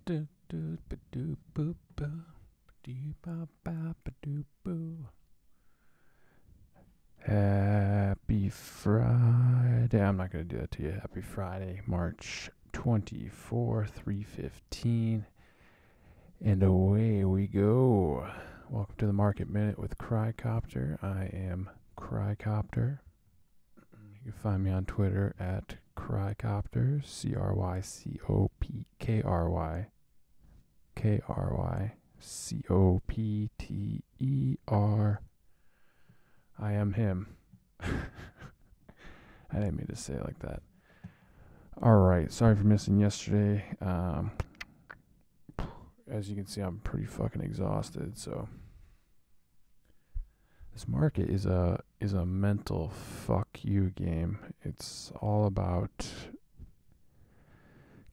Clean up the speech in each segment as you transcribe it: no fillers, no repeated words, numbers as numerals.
Happy Friday. I'm not going to do that to you. Happy Friday, March 24th, 3:15. And away we go. Welcome to the Market Minute with Krycopter. I am Krycopter. You can find me on Twitter at Krycopter, Krycopter. I am him. I didn't mean to say it like that. Alright, sorry for missing yesterday. As you can see, I'm pretty fucking exhausted, so this market is a mental fuck you game. It's all about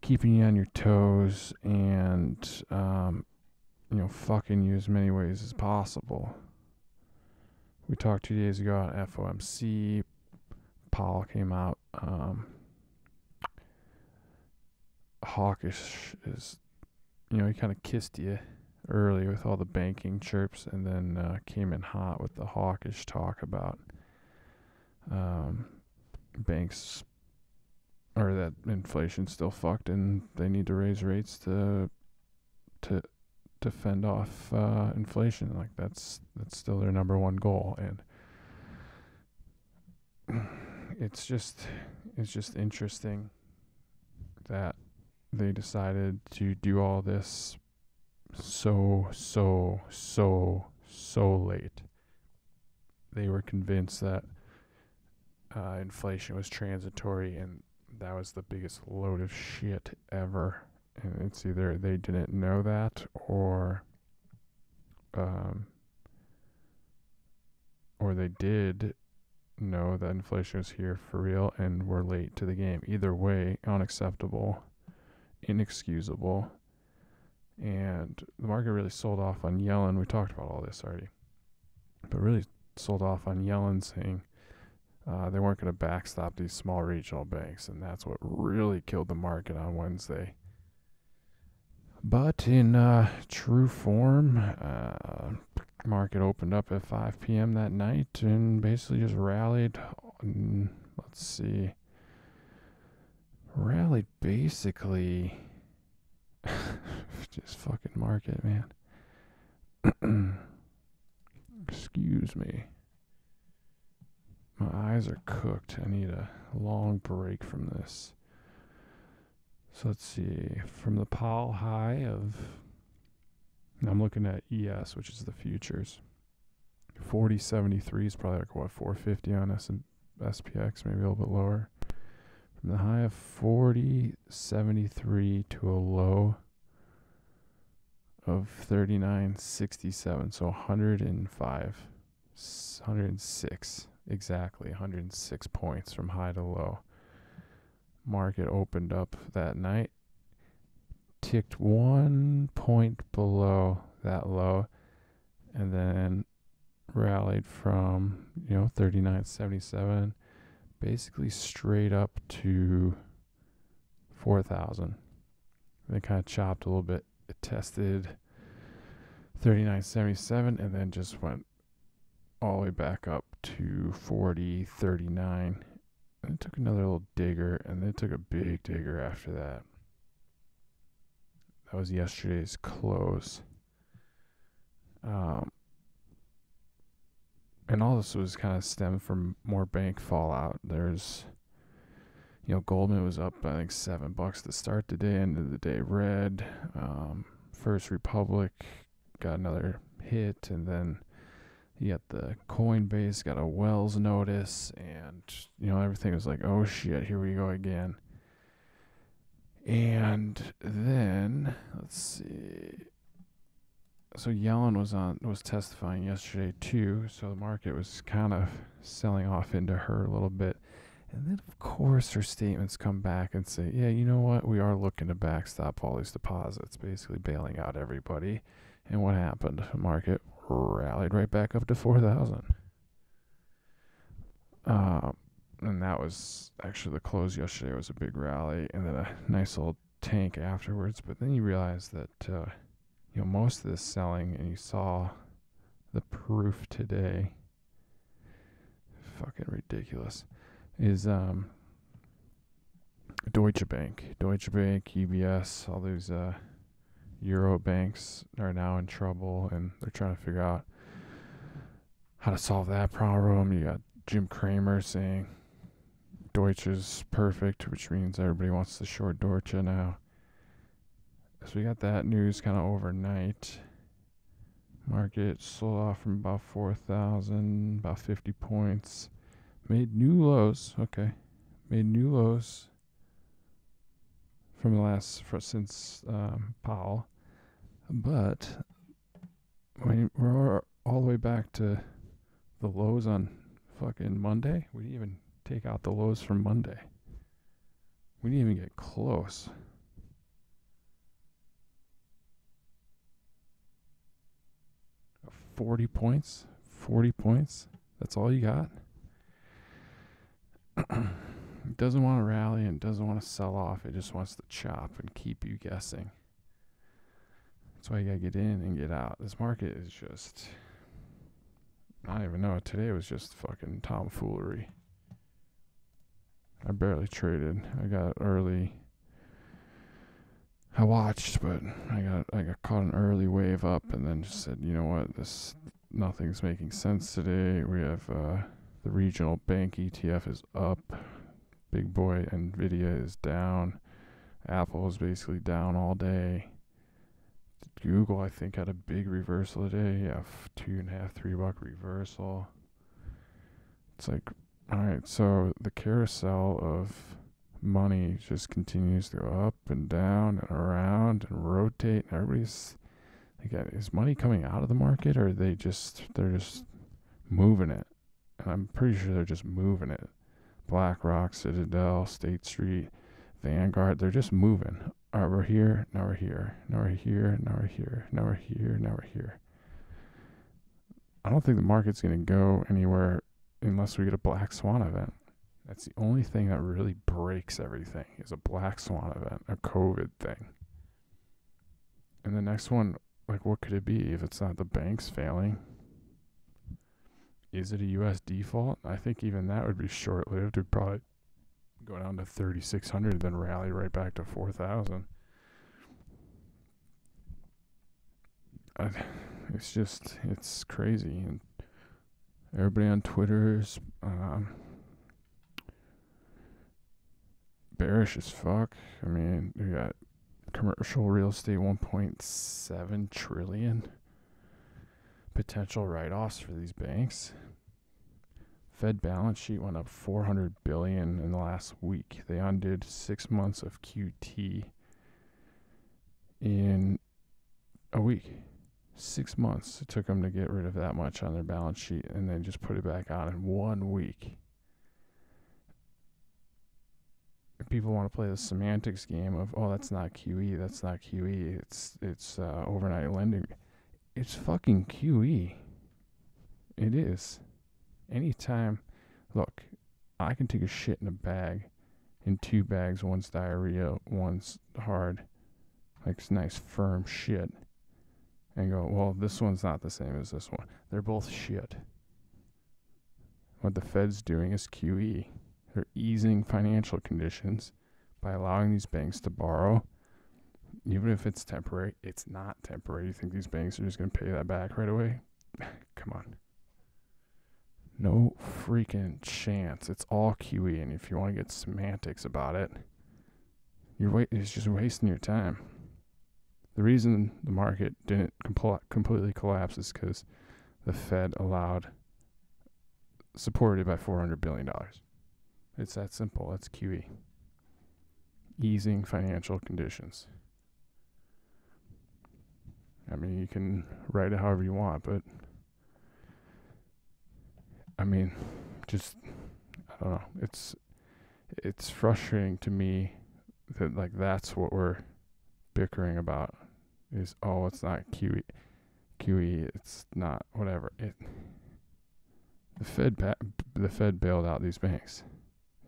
keeping you on your toes and fucking you as many ways as possible. We talked 2 days ago on FOMC. Powell came out hawkish. He kind of kissed you early with all the banking chirps, and then came in hot with the hawkish talk about banks, or that inflation's still fucked and they need to raise rates to fend off inflation. Like that's still their number one goal, and it's just interesting that they decided to do all this so late. They were convinced that inflation was transitory, and that was the biggest load of shit ever. And it's either they didn't know that, or they did know that inflation was here for real and were late to the game. Either way, unacceptable, inexcusable. And the market really sold off on Yellen. We talked about all this already, but really sold off on Yellen saying they weren't going to backstop these small regional banks, and that's what really killed the market on Wednesday. But in true form, market opened up at 5 p.m. that night and basically just rallied. Rallied basically. Just fucking market, man. Excuse me. My eyes are cooked. I need a long break from this. So let's see. From the Powell high of, I'm looking at ES, which is the futures. 40.73 is probably like 450 on SPX, maybe a little bit lower. From the high of 40.73 to a low of 39.67, so 106 exactly, 106 points from high to low. Market opened up that night, ticked 1 point below that low, and then rallied from 39.77 basically straight up to 4,000. They kind of chopped a little bit. It tested 39.77 and then just went all the way back up to 40.39. And it took another little digger, and then it took a big digger after that. That was yesterday's close. And all this was kind of stemmed from more bank fallout. There's, Goldman was up, I think, $7 to start the day, end of the day red. First Republic got another hit, and then you got the Coinbase got a Wells notice, and everything was like, oh shit, here we go again. And then let's see. So Yellen was testifying yesterday too, so the market was kind of selling off into her a little bit. And then of course her statements come back and say, yeah, you know what, we are looking to backstop all these deposits, basically bailing out everybody. And what happened? The market rallied right back up to 4,000. And that was actually the close yesterday was a big rally, and then a nice little tank afterwards, but then you realize that most of this selling, and you saw the proof today, fucking ridiculous, is Deutsche Bank, UBS, all those Euro banks are now in trouble, and they're trying to figure out how to solve that problem. You got Jim Cramer saying Deutsche is perfect, which means everybody wants to short Deutsche now. So we got that news kind of overnight. Market sold off from about 4,000, about 50 points. Made new lows. Okay. Made new lows from since Powell. But we're all the way back to the lows on fucking Monday. We didn't even take out the lows from Monday. We didn't even get close. $40 points? 40 points? That's all you got? It doesn't want to rally and doesn't want to sell off. It just wants to chop and keep you guessing. That's why you gotta get in and get out. This market is just, I don't even know. Today was just fucking tomfoolery. I barely traded. I got early. I watched, but I got caught an early wave up, and then just said, you know what, nothing's making sense today. We have the regional bank ETF is up. Big boy Nvidia is down. Apple is basically down all day. Google, I think, had a big reversal today. Yeah, $2.5, $3 reversal. It's like, all right, so the carousel of money just continues to go up and down and around and rotate. And everybody's, again, is money coming out of the market, or they're just moving it? And I'm pretty sure they're just moving it. BlackRock, Citadel, State Street, Vanguard, they're just moving. All right, we're here, now we're here, now we're here, now we're here, now we're here, now we're here. I don't think the market's going to go anywhere unless we get a black swan event. That's the only thing that really breaks everything, is a black swan event, a COVID thing. And the next one, like, what could it be if it's not the banks failing? Is it a U.S. default? I think even that would be short-lived. It would probably go down to 3,600, then rally right back to 4,000. It's crazy. And everybody on Twitter is bearish as fuck. I mean, we got commercial real estate, 1.7 trillion potential write-offs for these banks. Fed balance sheet went up 400 billion in the last week. They undid 6 months of QT in a week. 6 months it took them to get rid of that much on their balance sheet, and then just put it back on in 1 week. People want to play the semantics game of, oh, that's not QE, that's not QE, it's overnight lending. It's fucking QE. It is. Anytime, look, I can take a shit in a bag, in 2 bags, one's diarrhea, one's hard, like nice firm shit, and go, well, this one's not the same as this one. They're both shit. What the Fed's doing is QE. They're easing financial conditions by allowing these banks to borrow. Even if it's temporary, it's not temporary. You think these banks are just going to pay that back right away? Come on. No freaking chance. It's all QE, and if you want to get semantics about it, it's just wasting your time. The reason the market didn't completely collapse is because the Fed supported by $400 billion. It's that simple. That's QE. Easing financial conditions. I mean, you can write it however you want, but I mean, just, I don't know. It's frustrating to me that, like, that's what we're bickering about, is, oh, it's not QE, it's not whatever. The Fed bailed out these banks.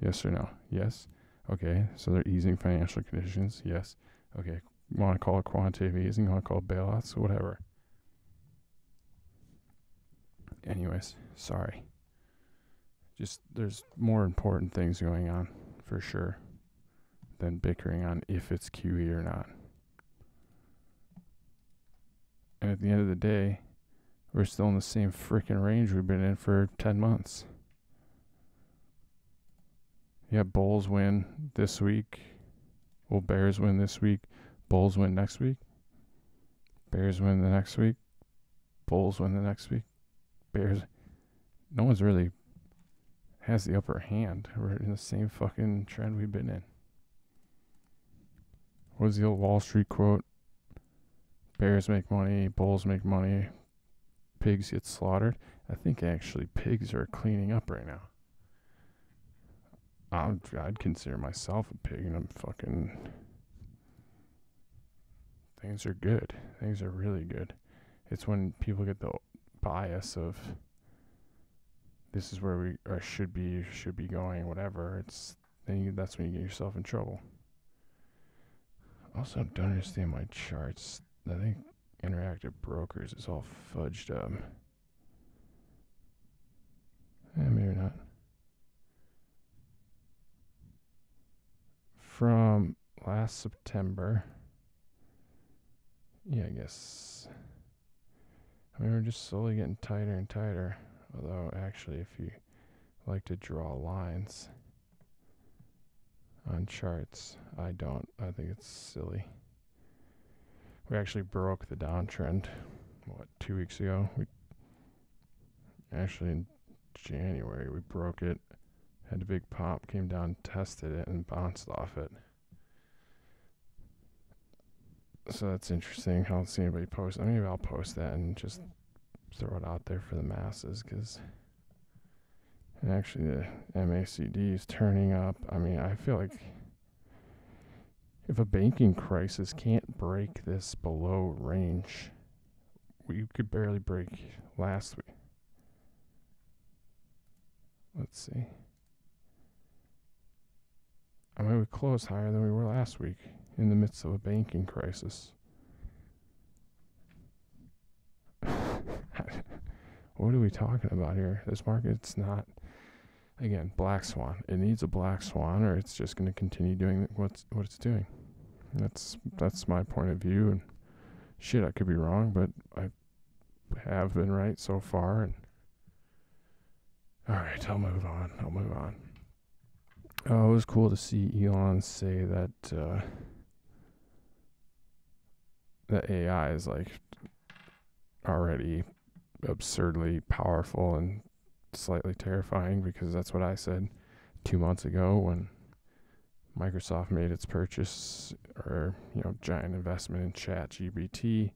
Yes or no? Yes. Okay, so they're easing financial conditions. Yes. Okay, you want to call it quantitative easing, you want to call it bailouts, whatever. Anyways, sorry. Just there's more important things going on for sure than bickering on if it's QE or not. And at the end of the day, we're still in the same freaking range we've been in for 10 months. Yeah, Bulls win this week. Will Bears win this week? Bulls win next week. Bears win the next week. Bulls win the next week. Bears. No one's really has the upper hand. We're in the same fucking trend we've been in. What was the old Wall Street quote? Bears make money, bulls make money, pigs get slaughtered. I think actually pigs are cleaning up right now. I'd consider myself a pig, and I'm fucking... Things are good. Things are really good. It's when people get the bias of this is where we should be going, whatever. That's when you get yourself in trouble. Also, don't understand my charts. I think Interactive Brokers is all fudged up. Maybe not. From last September, yeah, I guess. I mean, we're just slowly getting tighter and tighter. Although, actually, if you like to draw lines on charts, I don't. I think it's silly. We actually broke the downtrend, 2 weeks ago? Actually, in January, we broke it. Had a big pop, came down, tested it, and bounced off it. So that's interesting. I don't see anybody post. Maybe I'll post that and just throw it out there for the masses, because actually the MACD is turning up. I mean, I feel like if a banking crisis can't break this below range, we could barely break last week. Let's see. I mean, we closed higher than we were last week in the midst of a banking crisis. What are we talking about here? This market's not, again, black swan. It needs a black swan, or it's just going to continue doing what it's doing. That's my point of view. And shit, I could be wrong, but I have been right so far. And all right, I'll move on. It was cool to see Elon say that that AI is like already absurdly powerful and slightly terrifying, because that's what I said 2 months ago when Microsoft made its purchase, or giant investment in ChatGPT.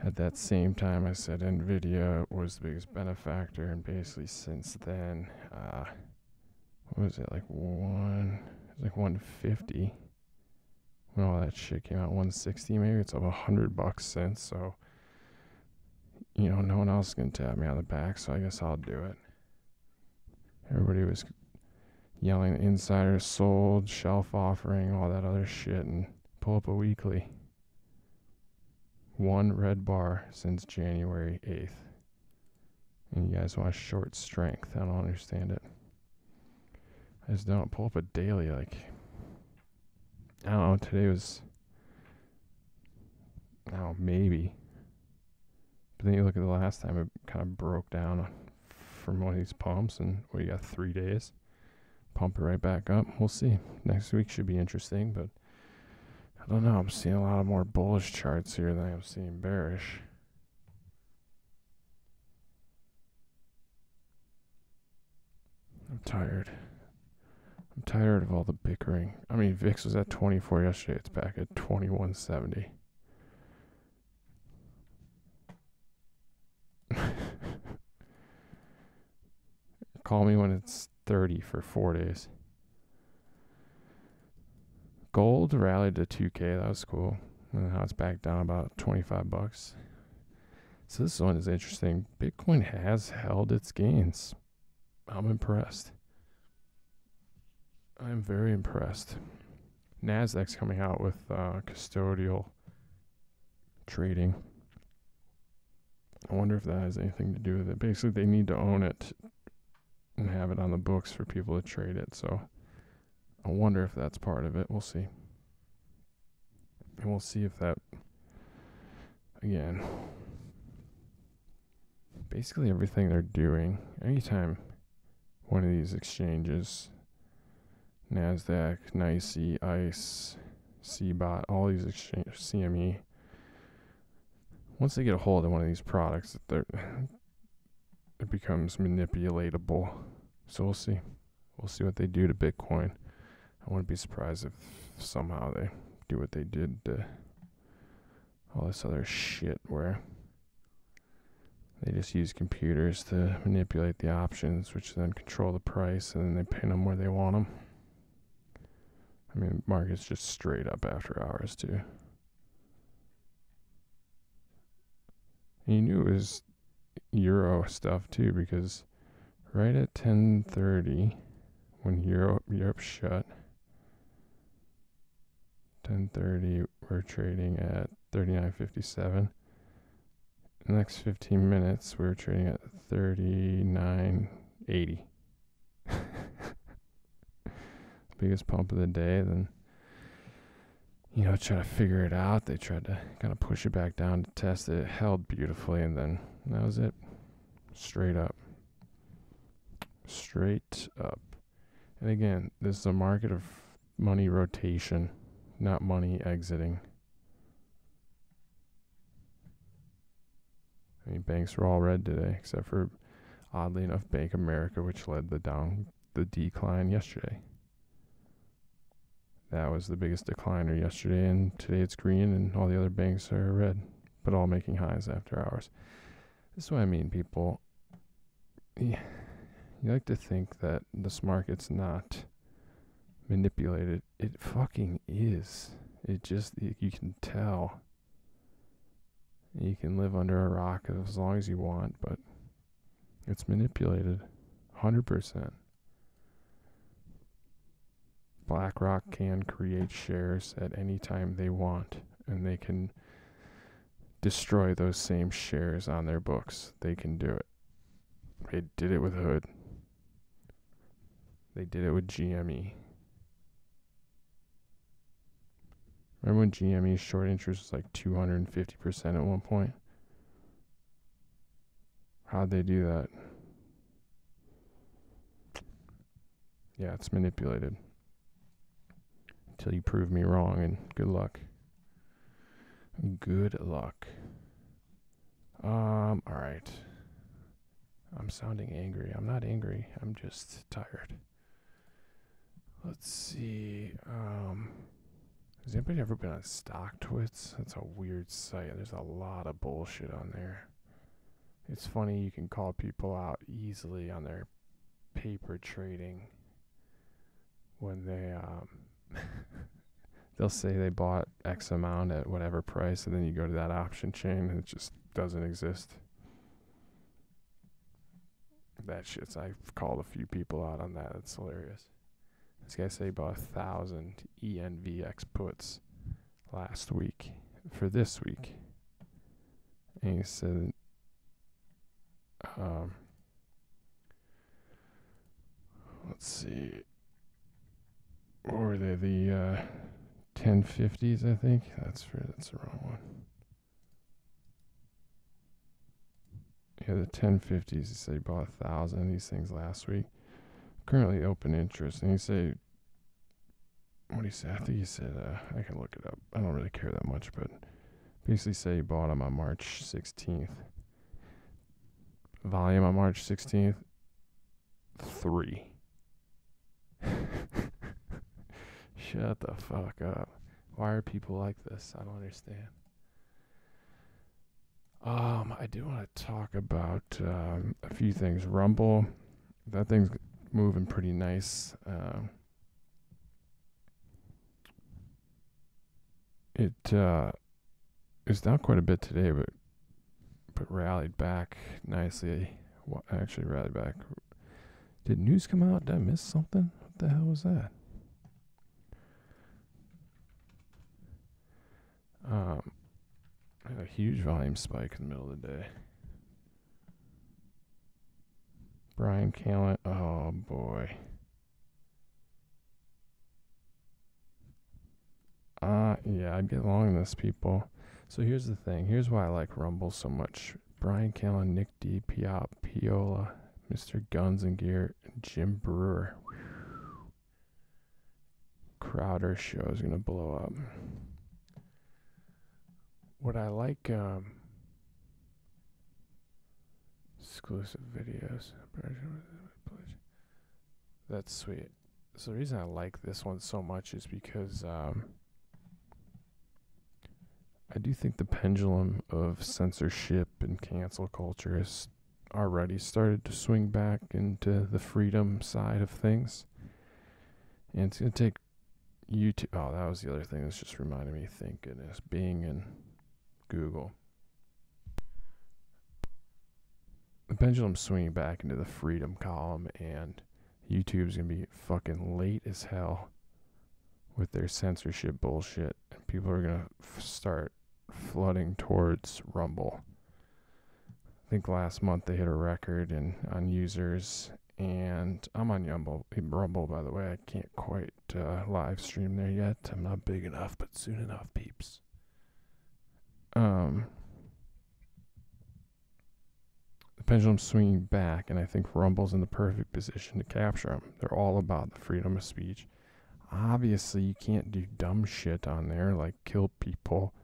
At that same time, I said Nvidia was the biggest benefactor, and basically since then, what was it, like 150 when all that shit came out, 160 maybe. It's up $100 since, so no one else is gonna tap me on the back, so I guess I'll do it. Everybody was yelling insiders sold, shelf offering, all that other shit, and pull up a weekly. One red bar since January 8th. And you guys want short strength. I don't understand it. I just don't. Pull up a daily, like, I don't know, today was, maybe. But then you look at the last time, it kind of broke down from one of these pumps, and you got 3 days. Pump it right back up. We'll see. Next week should be interesting, but I don't know. I'm seeing a lot of more bullish charts here than I'm seeing bearish. I'm tired. I'm tired of all the bickering. I mean, VIX was at 24 yesterday. It's back at 2170. Call me when it's 30 for 4 days. Gold rallied to 2K. That was cool. And now it's back down about $25. So this one is interesting. Bitcoin has held its gains. I'm impressed. I'm very impressed. Nasdaq's coming out with custodial trading. I wonder if that has anything to do with it. Basically, they need to own it and have it on the books for people to trade it. So I wonder if that's part of it. We'll see. And we'll see if that, again, basically everything they're doing, anytime one of these exchanges, NASDAQ, NYSE, ICE, CBOT, all these exchanges, CME, once they get a hold of one of these products, it becomes manipulatable. So we'll see. We'll see what they do to Bitcoin. I wouldn't be surprised if somehow they do what they did to all this other shit where they just use computers to manipulate the options, which then control the price, and then they pin them where they want them. I mean, market's just straight up after hours, too. And you knew it was Euro stuff, too, because right at 10:30, when Europe shut, 10:30, we're trading at 39.57. The next 15 minutes, we were trading at 39.80. Biggest pump of the day. Then, try to figure it out. They tried to kind of push it back down to test it. It held beautifully, and then that was it. Straight up. Straight up. And again, this is a market of money rotation, not money exiting. I mean, banks were all red today, except for, oddly enough, Bank of America, which led the decline yesterday. That was the biggest decliner yesterday, and today it's green, and all the other banks are red, but all making highs after hours. This is what I mean, people. You like to think that this market's not manipulated. It fucking is. It just, you can tell. You can live under a rock as long as you want, but it's manipulated 100%. BlackRock can create shares at any time they want, and they can destroy those same shares on their books. They can do it. They did it with Hood. They did it with GME. Remember when GME's short interest was like 250% at one point? How'd they do that? Yeah, it's manipulated. Until you prove me wrong, and good luck. Good luck. Alright. I'm sounding angry. I'm not angry. I'm just tired. Let's see. Has anybody ever been on StockTwits? That's a weird site. There's a lot of bullshit on there. It's funny, you can call people out easily on their paper trading when they they'll say they bought X amount at whatever price, and then you go to that option chain and it just doesn't exist. That shit's, I've called a few people out on that. It's hilarious. This guy said he bought 1,000 ENVX puts last week for this week. And he said, let's see. What were they? The 1050s, I think. That's the wrong one. Yeah, the 1050s. He said he bought 1,000 of these things last week. Currently open interest. And he said, what did he say? I think he said, I can look it up. I don't really care that much, but basically say he bought them on March 16th. Volume on March 16th, 3. Shut the fuck up. Why are people like this? I don't understand. I do want to talk about a few things. Rumble, that thing's moving pretty nice. It's down quite a bit today, but rallied back nicely. Well, actually rallied back. Did news come out? Did I miss something? What the hell was that? huge volume spike in the middle of the day. Brian Callen. Oh, boy. Yeah, I'd get along with this, people. So here's the thing. Here's why I like Rumble so much. Brian Callen, Nick D, Piop, Piola, Mr. Guns and Gear, and Jim Brewer. Crowder show is going to blow up. What I like, exclusive videos. That's sweet. So the reason I like this one so much is because I do think the pendulum of censorship and cancel culture has already started to swing back into the freedom side of things. And it's going to take YouTube. Oh, that was the other thing that's just reminded me. Thank goodness. Bing and Google. The pendulum's swinging back into the freedom column, and YouTube's going to be fucking late as hell with their censorship bullshit. And people are going to start flooding towards Rumble. I think last month they hit a record on users, and I'm on Rumble, by the way. I can't quite live stream there yet. I'm not big enough, but soon enough, peeps. The pendulum's swinging back, and I think Rumble's in the perfect position to capture them. They're all about the freedom of speech. Obviously, you can't do dumb shit on there, like kill people,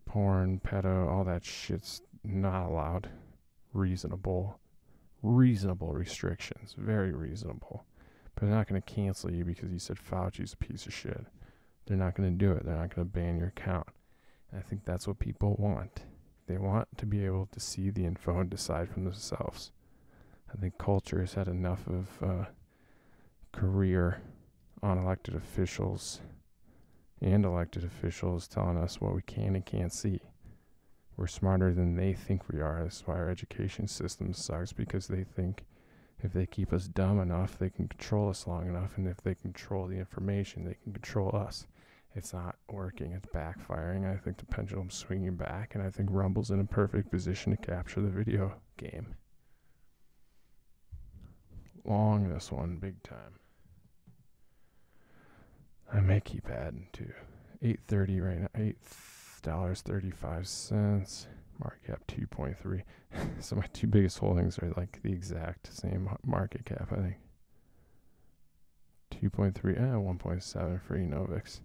porn, pedo, all that shit's not allowed. Reasonable restrictions, very reasonable. But they're not going to cancel you because you said Fauci's a piece of shit. They're not going to do it. They're not going to ban your account. And I think that's what people want. They want to be able to see the info and decide for themselves. I think culture has had enough of career unelected officials and elected officials telling us what we can and can't see. We're smarter than they think we are. That's why our education system sucks, because they think if they keep us dumb enough, they can control us long enough, and if they control the information, they can control us. It's not working. It's backfiring. I think the pendulum's swinging back, and I think Rumble's in a perfect position to capture the video game. Long this one, big time. I may keep adding to $8.30 right now. $8.35. Market cap 2.3. So my two biggest holdings are like the exact same market cap, I think. 2.3 and 1.7 for ENVX.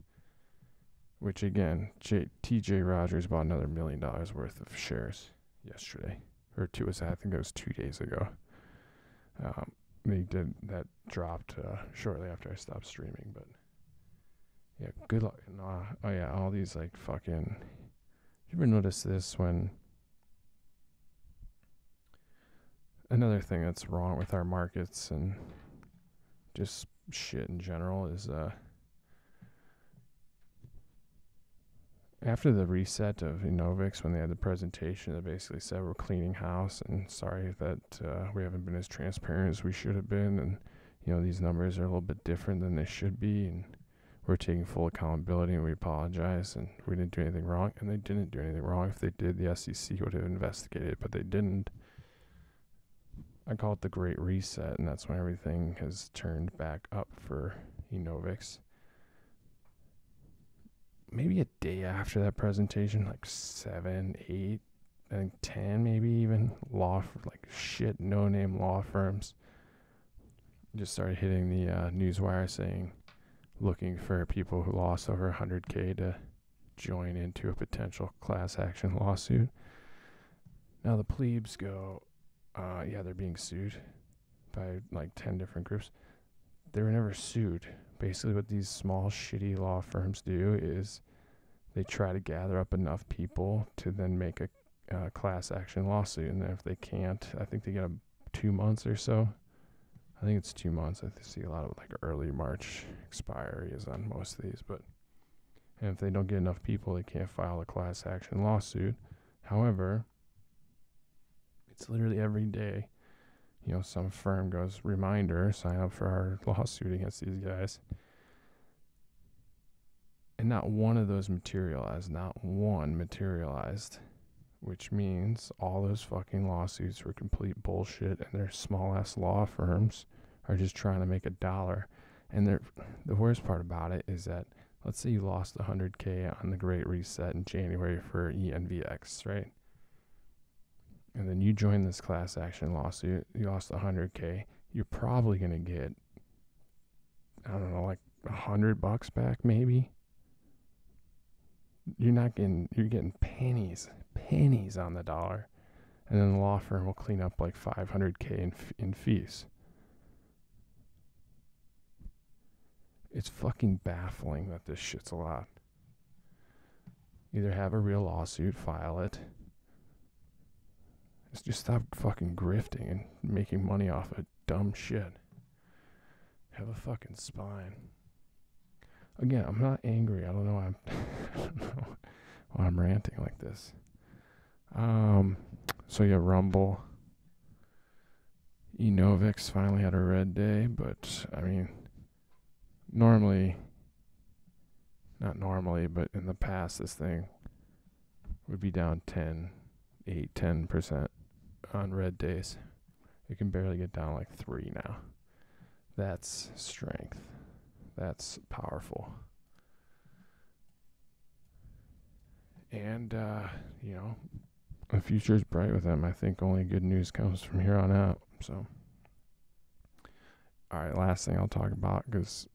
Which again, TJ Rogers bought another $1 million worth of shares yesterday. Or I think it was 2 days ago. That dropped shortly after I stopped streaming, but yeah, good luck. Oh yeah, all these like fucking. You ever notice this when? Another thing that's wrong with our markets and just shit in general is after the reset of ENVX, when they had the presentation, they basically said we're cleaning house and sorry that we haven't been as transparent as we should have been, and these numbers are a little bit different than they should be, and we're taking full accountability and we apologize, and we didn't do anything wrong. And they didn't do anything wrong. If they did, the SEC would have investigated, but they didn't. I call it the Great Reset, and that's when everything has turned back up for ENVX. Maybe a day after that presentation, like 7, 8, I think 10 maybe even, no-name law firms just started hitting the newswire saying, looking for people who lost over 100K to join into a potential class action lawsuit. Now the plebes go, they're being sued by like 10 different groups. They were never sued. Basically what these small shitty law firms do is they try to gather up enough people to then make a class action lawsuit. And then if they can't, I think they get 2 months or so. I think it's 2 months. I see a lot of like early March expiry is on most of these. And if they don't get enough people, they can't file a class action lawsuit. However, it's literally every day. Some firm goes, reminder, sign up for our lawsuit against these guys. And not one of those materialized. Not one materialized. Which means all those fucking lawsuits were complete bullshit, and their small-ass law firms are just trying to make $1. And the worst part about it is that, let's say you lost $100K on the Great Reset in January for ENVX, right? And then you join this class action lawsuit, you lost $100K, you're probably going to get, I don't know, like $100 back maybe. You're getting pennies on the dollar. And then the law firm will clean up like $500K in fees. It's fucking baffling that this shit's allowed. Either have a real lawsuit, file it. Just stop fucking grifting and making money off of dumb shit. Have a fucking spine. Again, I'm not angry. I don't know why I'm ranting like this. So yeah, Rumble. ENVX finally had a red day, but I mean, not normally, but in the past, this thing would be down 10% on red days. It can barely get down like 3 now. That's strength. That's powerful. And, the future's bright with them. I think only good news comes from here on out. So, alright, last thing I'll talk about, because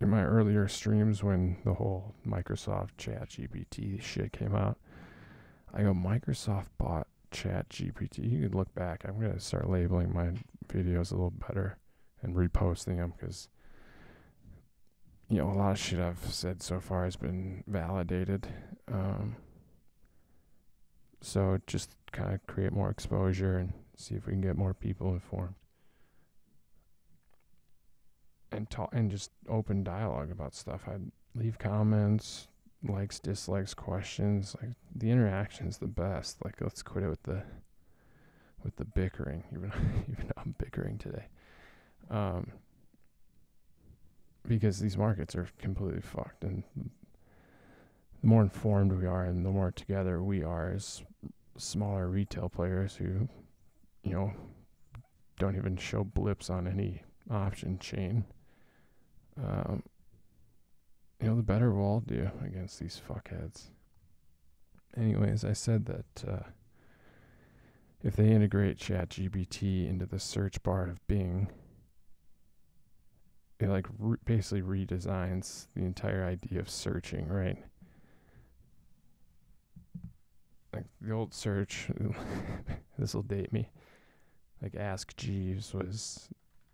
in my earlier streams when the whole Microsoft ChatGPT shit came out, I go, Microsoft bought ChatGPT. You can look back. I'm going to start labeling my videos a little better and reposting them, because a lot of shit I've said so far has been validated. So just kind of create more exposure and see if we can get more people informed. And talk and just open dialogue about stuff. I'd leave comments, likes, dislikes, questions. Like, the interaction's the best. Like, let's quit it with the bickering. Even though I'm bickering today. Because these markets are completely fucked, and the more informed we are and the more together we are as smaller retail players who, don't even show blips on any option chain, the better we'll all do against these fuckheads. Anyways, I said that if they integrate ChatGPT into the search bar of Bing, it basically redesigns the entire idea of searching, right? Like the old search, this will date me. Like Ask Jeeves was,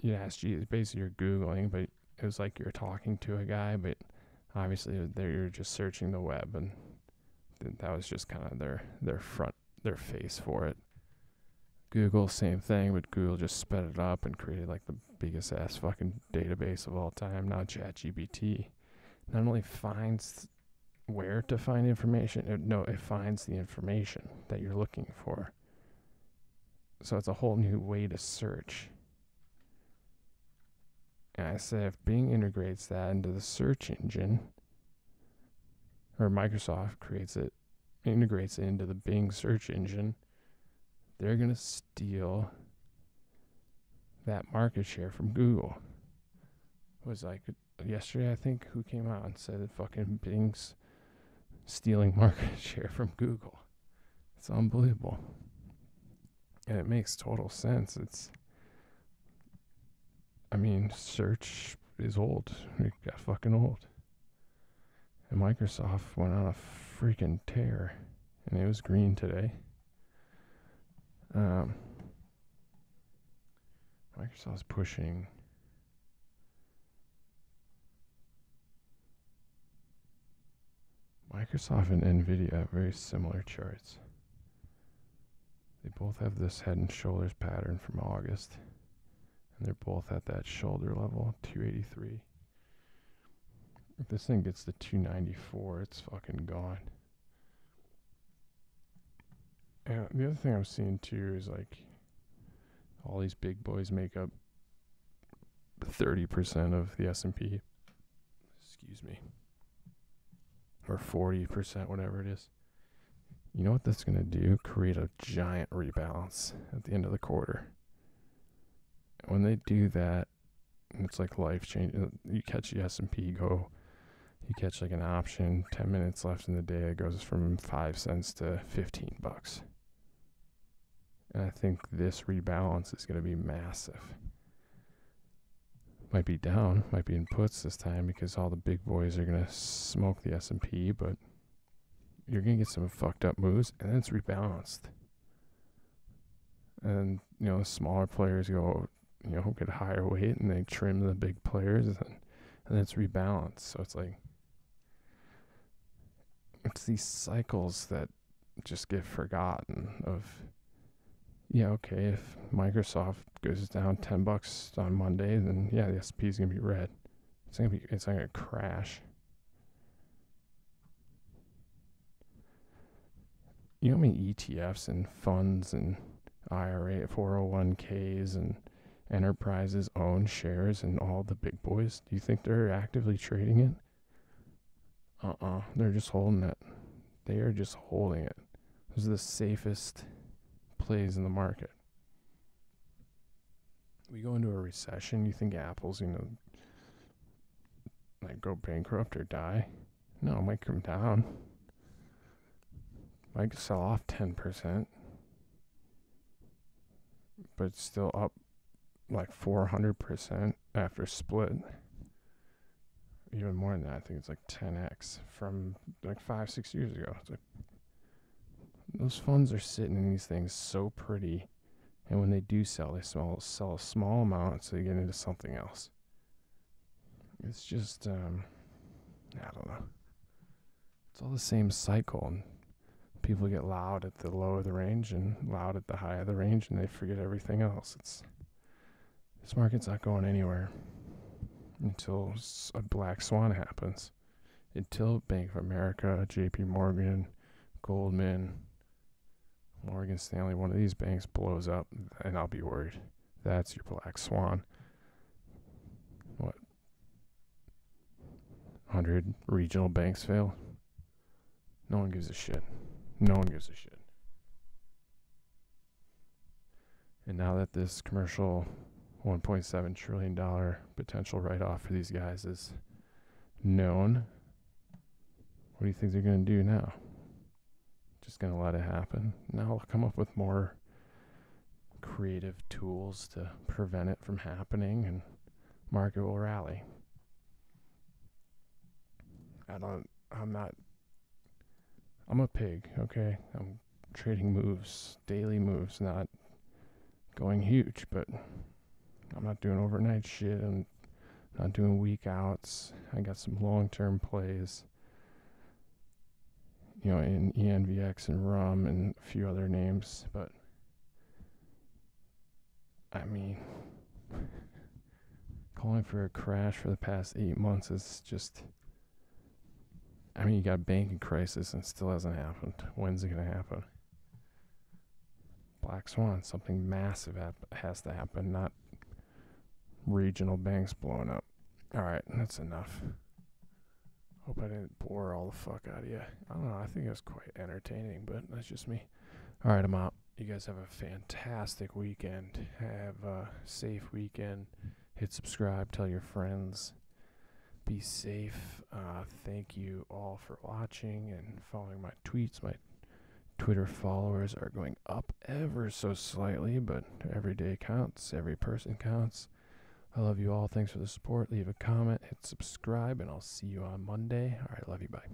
Ask Jeeves, basically you're Googling, but it was like you're talking to a guy, but obviously you're just searching the web, and that was just kind of their face for it. Google, same thing, but Google just sped it up and created like the biggest ass fucking database of all time. Now ChatGPT not only finds where to find information, it finds the information that you're looking for. So it's a whole new way to search. And I say if Bing integrates that into the search engine, or Microsoft integrates it into the Bing search engine, they're going to steal that market share from Google. It was like yesterday, I think, who came out and said that fucking Bing's stealing market share from Google. It's unbelievable. And it makes total sense. Search is old. It got fucking old. And Microsoft went on a freaking tear. And it was green today. Microsoft's pushing Microsoft and NVIDIA have very similar charts. They both have this head and shoulders pattern from August. And they're both at that shoulder level, 283. If this thing gets to 294, it's fucking gone. And the other thing I'm seeing too is like all these big boys make up 30% of the S&P. Excuse me. or 40%, whatever it is. You know what that's going to do? Create a giant rebalance at the end of the quarter. When they do that, it's like life changing. You catch the S&P go, you catch like an option, 10 minutes left in the day, it goes from 5 cents to $15. And I think this rebalance is going to be massive. Might be down, might be in puts this time because all the big boys are going to smoke the S&P, but you're going to get some fucked up moves, and then it's rebalanced. And, the smaller players go, get a higher weight, and they trim the big players, and then it's rebalanced. So it's like, it's these cycles that just get forgotten of, okay, if Microsoft goes down $10 on Monday, then the S&P is going to be red. It's not going to crash. You know how many ETFs and funds and IRA, 401ks and enterprises own shares in all the big boys? Do you think they're actively trading it? They're just holding it. They are just holding it. Those are the safest plays in the market. We go into a recession, you think Apple's like go bankrupt or die? No, it might come down. Might sell off 10%, but it's still up like 400% after split. Even more than that, I think it's like 10x from like 5-6 years ago. It's like those funds are sitting in these things so pretty, and when they do sell, they sell a small amount so they get into something else. It's just, I don't know. It's all the same cycle, and people get loud at the low of the range and loud at the high of the range, and they forget everything else. This market's not going anywhere until a black swan happens. Until Bank of America, JP Morgan, Goldman, Morgan Stanley, one of these banks blows up, and I'll be worried. That's your black swan. What? 100 regional banks fail? No one gives a shit. No one gives a shit. And now that this commercial $1.7 trillion potential write-off for these guys is known, what do you think they're going to do now? Just going to let it happen? Now I'll come up with more creative tools to prevent it from happening, and market will rally. I'm a pig, okay? I'm trading moves, daily moves, not going huge, but I'm not doing overnight shit. I'm not doing week outs. I got some long-term plays, in ENVX and rum and a few other names, but I mean, calling for a crash for the past 8 months is just, you got a banking crisis and it still hasn't happened. When's it going to happen? Black swan, something massive has to happen, not regional banks blowing up. All right, that's enough. Hope I didn't bore all the fuck out of you. I don't know, I think it was quite entertaining, but that's just me. All right, I'm out. You guys have a fantastic weekend. Have a safe weekend. Hit subscribe, tell your friends. Be safe. Thank you all for watching and following my tweets. My Twitter followers are going up ever so slightly, but every day counts. Every person counts. I love you all. Thanks for the support. Leave a comment, hit subscribe, and I'll see you on Monday. All right, love you. Bye.